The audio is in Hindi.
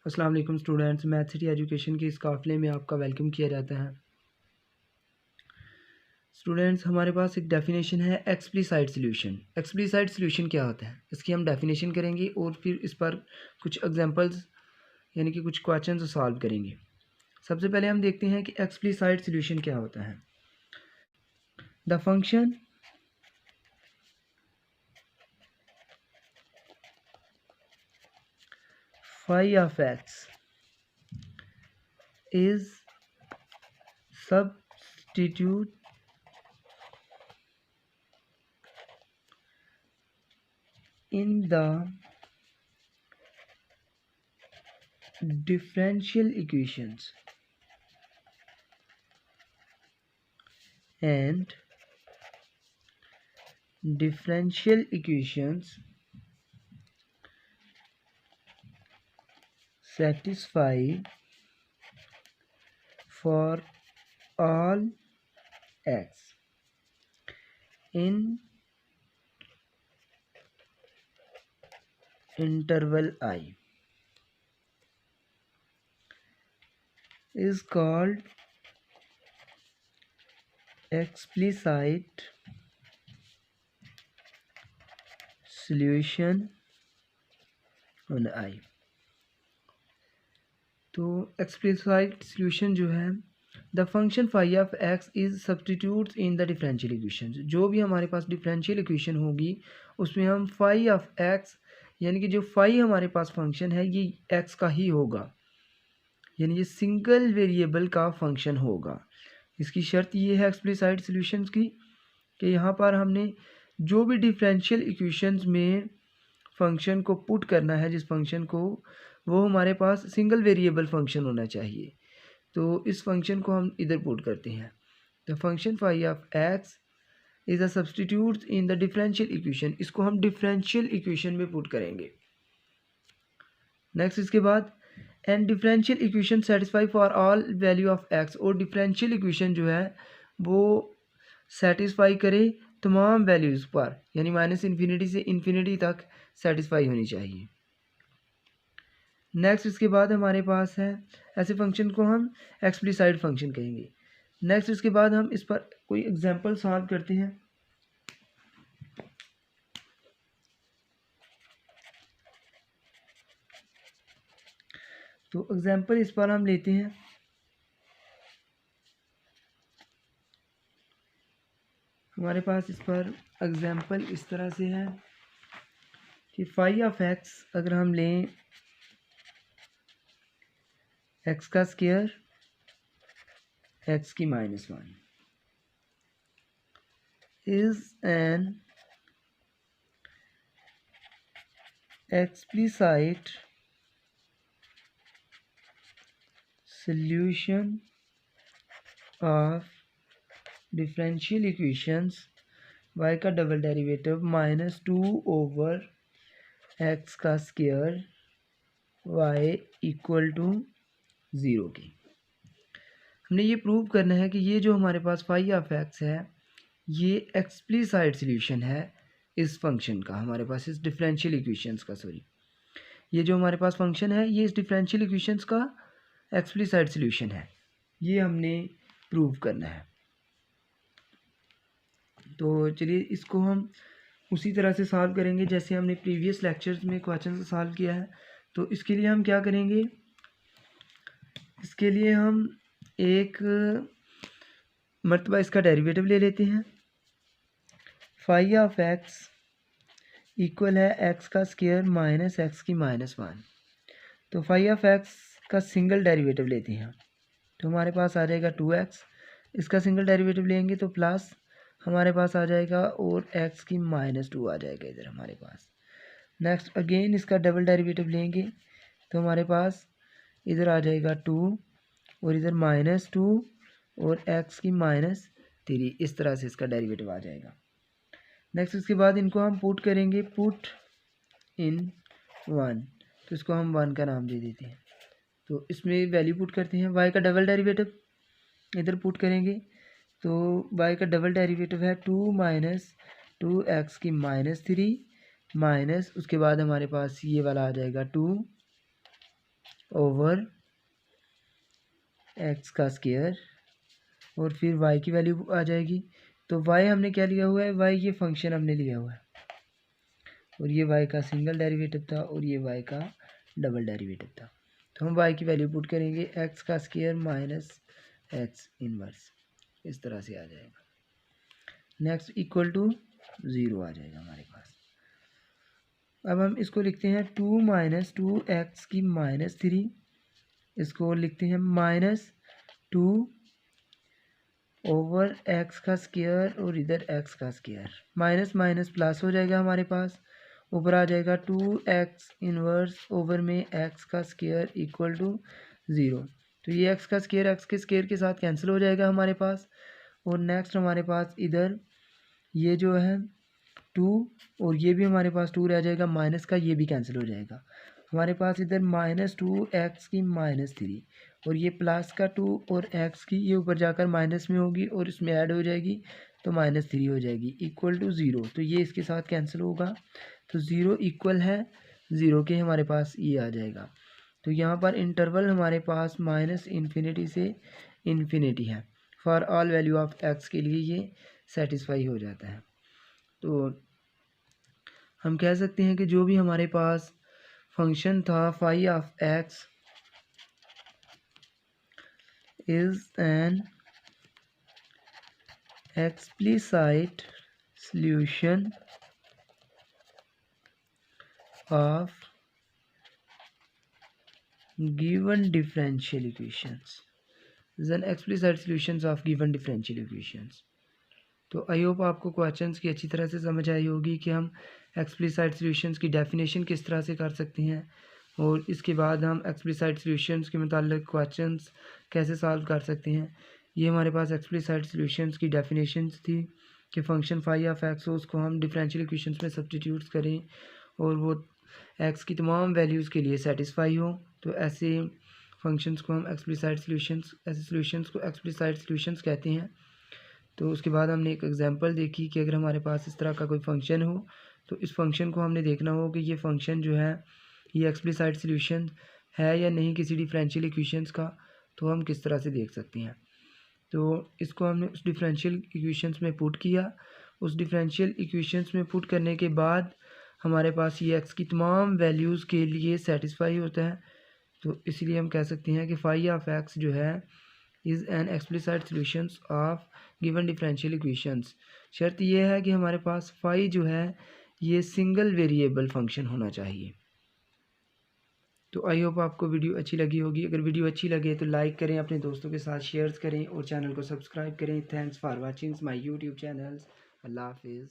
अस्सलाम वालेकुम स्टूडेंट्स, मैथ सिटी एजुकेशन के इस काफ़िले में आपका वेलकम किया जाता है। स्टूडेंट्स, हमारे पास एक डेफिनेशन है एक्सप्लिसाइट सॉल्यूशन। एक्सप्लिसाइट सॉल्यूशन क्या होता है, इसकी हम डेफिनेशन करेंगे और फिर इस पर कुछ एग्जांपल्स यानी कि कुछ क्वेश्चंस सॉल्व करेंगे। सबसे पहले हम देखते हैं कि एक्सप्लिसाइट सॉल्यूशन क्या होता है। The function phi of X is substitute in the differential equations and differential equations satisfy for all x in interval I is called explicit solution on I। तो एक्सप्लिसाइट सॉल्यूशन जो है, the function phi of X is substitutes in the differential equation. जो भी हमारे पास डिफरेंशियल इक्वेशन होगी उसमें हम फाई ऑफ एक्स यानी कि जो फाई हमारे पास फंक्शन है ये एक्स का ही होगा, यानी ये सिंगल वेरिएबल का फंक्शन होगा। इसकी शर्त ये है एक्सप्लिसाइट सॉल्यूशंस की कि यहाँ पर हमने जो भी डिफरेंशियल इक्वेशंस में फंक्शन को पुट करना है, जिस फंक्शन को, वो हमारे पास सिंगल वेरिएबल फंक्शन होना चाहिए। तो इस फंक्शन को हम इधर पुट करते हैं। The function phi of X is a substitute in the differential equation. इसको हम डिफरेंशियल इक्वेशन में पुट करेंगे। नेक्स्ट इसके बाद and differential equation satisfy for all value of X. और डिफरेंशियल इक्वेशन जो है वो सेटिस्फाई करे तमाम वैल्यूज़ पर, यानी माइनस इन्फिनिटी से इन्फिनिटी तक सेटिस्फाई होनी चाहिए। नेक्स्ट इसके बाद हमारे पास है, ऐसे फंक्शन को हम एक्सप्लिसाइट फंक्शन कहेंगे। नेक्स्ट इसके बाद हम इस पर कोई एग्जांपल सॉल्व करते हैं। तो एग्जांपल इस पर हम लेते हैं। हमारे पास इस पर एग्जांपल इस तरह से है कि फाई ऑफ एक्स अगर हम लें एक्स का स्क्वायर एक्स की -1 is an explicit solution of differential equations y का डबल डेरिवेटिव -2 ओवर एक्स का स्क्वायर y इक्वल टू 0 की। हमने ये प्रूव करना है कि ये जो हमारे पास फाई ऑफ एक्स है ये एक्सप्लिसाइट सॉल्यूशन है इस फंक्शन का, हमारे पास इस डिफरेंशियल इक्वेशंस का, सॉरी, ये जो हमारे पास फंक्शन है ये इस डिफरेंशियल इक्वेशंस का एक्सप्लिसाइट सॉल्यूशन है। ये हमने प्रूव करना है। तो चलिए इसको हम उसी तरह से सॉल्व करेंगे जैसे हमने प्रीवियस लेक्चर्स में क्वेश्चन सॉल्व किया है। तो इसके लिए हम क्या करेंगे, इसके लिए हम एक मरतबा इसका डेरिवेटिव ले लेते हैं। फाई ऑफ एक्स इक्वल है एक्स का स्क्वायर माइनस एक्स की -1। तो फाई ऑफ एक्स का सिंगल डेरिवेटिव लेते हैं तो हमारे पास आ जाएगा 2x। इसका सिंगल डेरिवेटिव लेंगे तो प्लस हमारे पास आ जाएगा और x की -2 आ जाएगा इधर हमारे पास। नेक्स्ट अगेन इसका डबल डेरिवेटिव लेंगे तो हमारे पास इधर आ जाएगा 2 और इधर -2 और x की -3। इस तरह से इसका डेरिवेटिव आ जाएगा। नेक्स्ट इसके बाद इनको हम पुट करेंगे, पुट इन 1, तो इसको हम 1 का नाम दे देते हैं। तो इसमें वैल्यू पुट करते हैं, y का डबल डेरिवेटिव इधर पुट करेंगे तो y का डबल डेरिवेटिव है 2 - 2x की -3 माइनस उसके बाद हमारे पास ये वाला आ जाएगा 2 ओवर एक्स का स्क्वायर और फिर वाई की वैल्यू आ जाएगी। तो वाई हमने क्या लिया हुआ है, वाई ये फंक्शन हमने लिया हुआ है और ये वाई का सिंगल डेरिवेटिव था और ये वाई का डबल डेरिवेटिव था। तो हम वाई की वैल्यू पुट करेंगे एक्स का स्क्वायर माइनस एक्स इनवर्स, इस तरह से आ जाएगा। नेक्स्ट इक्वल टू 0 आ जाएगा हमारे पास। अब हम इसको लिखते हैं 2 माइनस 2x की -3, इसको लिखते हैं -2 ओवर एक्स का स्क्वायर और इधर एक्स का स्क्वायर, माइनस माइनस प्लस हो जाएगा हमारे पास, ऊपर आ जाएगा 2x इनवर्स ओवर में एक्स का स्क्वायर इक्वल टू 0। तो ये एक्स का स्क्वायर एक्स के स्क्वायर के साथ कैंसिल हो जाएगा हमारे पास। और नेक्स्ट हमारे पास इधर ये जो है 2 और ये भी हमारे पास 2 रह जाएगा, माइनस का ये भी कैंसिल हो जाएगा। हमारे पास इधर -2x की -3 और ये प्लस का 2 और x की ये ऊपर जाकर माइनस में होगी और इसमें ऐड हो जाएगी तो -3 हो जाएगी इक्वल टू 0। तो ये इसके साथ कैंसिल होगा तो 0 इक्वल है 0 के हमारे पास ये आ जाएगा। तो यहाँ पर इंटरवल हमारे पास -∞ से इन्फिनिटी है। For all value of x के लिए ये सेटिस्फाई हो जाता है। तो हम कह सकते हैं कि जो भी हमारे पास फंक्शन था phi of X is an explicit solution of given differential equations, is an explicit solutions of given differential equations. तो आई होप आपको क्वेश्चंस की अच्छी तरह से समझ आई होगी कि हम एक्सप्लिसिट सॉल्यूशंस की डेफिनेशन किस तरह से कर सकते हैं और इसके बाद हम एक्सप्लिसिट सॉल्यूशंस के मुताल्लिक क्वेश्चंस कैसे सॉल्व कर सकते हैं। ये हमारे पास एक्सप्लिसिट सॉल्यूशंस की डेफिनेशंस थी कि फंक्शन फाई ऑफ एक्स हो उसको हम डिफरेंशियल इक्वेशंस में सब्स्टिट्यूट करें और वो एक्स की तमाम वैल्यूज़ के लिए सेटिस्फाई हो। तो ऐसे फंक्शंस को हम एक्सप्लिसिट सॉल्यूशंस, ऐसे सॉल्यूशंस को एक्सप्लिसिट सॉल्यूशंस कहते हैं। तो उसके बाद हमने एक एग्जांपल देखी कि अगर हमारे पास इस तरह का कोई फंक्शन हो तो इस फंक्शन को हमने देखना हो कि ये फंक्शन जो है ये एक्सप्लिसिट सॉल्यूशन है या नहीं किसी डिफरेंशियल इक्वेशंस का, तो हम किस तरह से देख सकते हैं। तो इसको हमने उस डिफरेंशियल इक्वेशंस में पुट किया, उस डिफरेंशियल इक्वेशंस में पुट करने के बाद हमारे पास ये एक्स की तमाम वैल्यूज़ के लिए सेटिस्फाई होता है। तो इसलिए हम कह सकते हैं कि फाई ऑफ एक्स जो है is an explicit solutions of given differential equations. शर्त यह है कि हमारे पास फाई जो है ये सिंगल वेरिएबल फंक्शन होना चाहिए। तो आई होप आपको वीडियो अच्छी लगी होगी। अगर वीडियो अच्छी लगे तो लाइक करें, अपने दोस्तों के साथ शेयर करें और चैनल को सब्सक्राइब करें। Thanks for watching my YouTube channels. अल्लाह हाफिज़।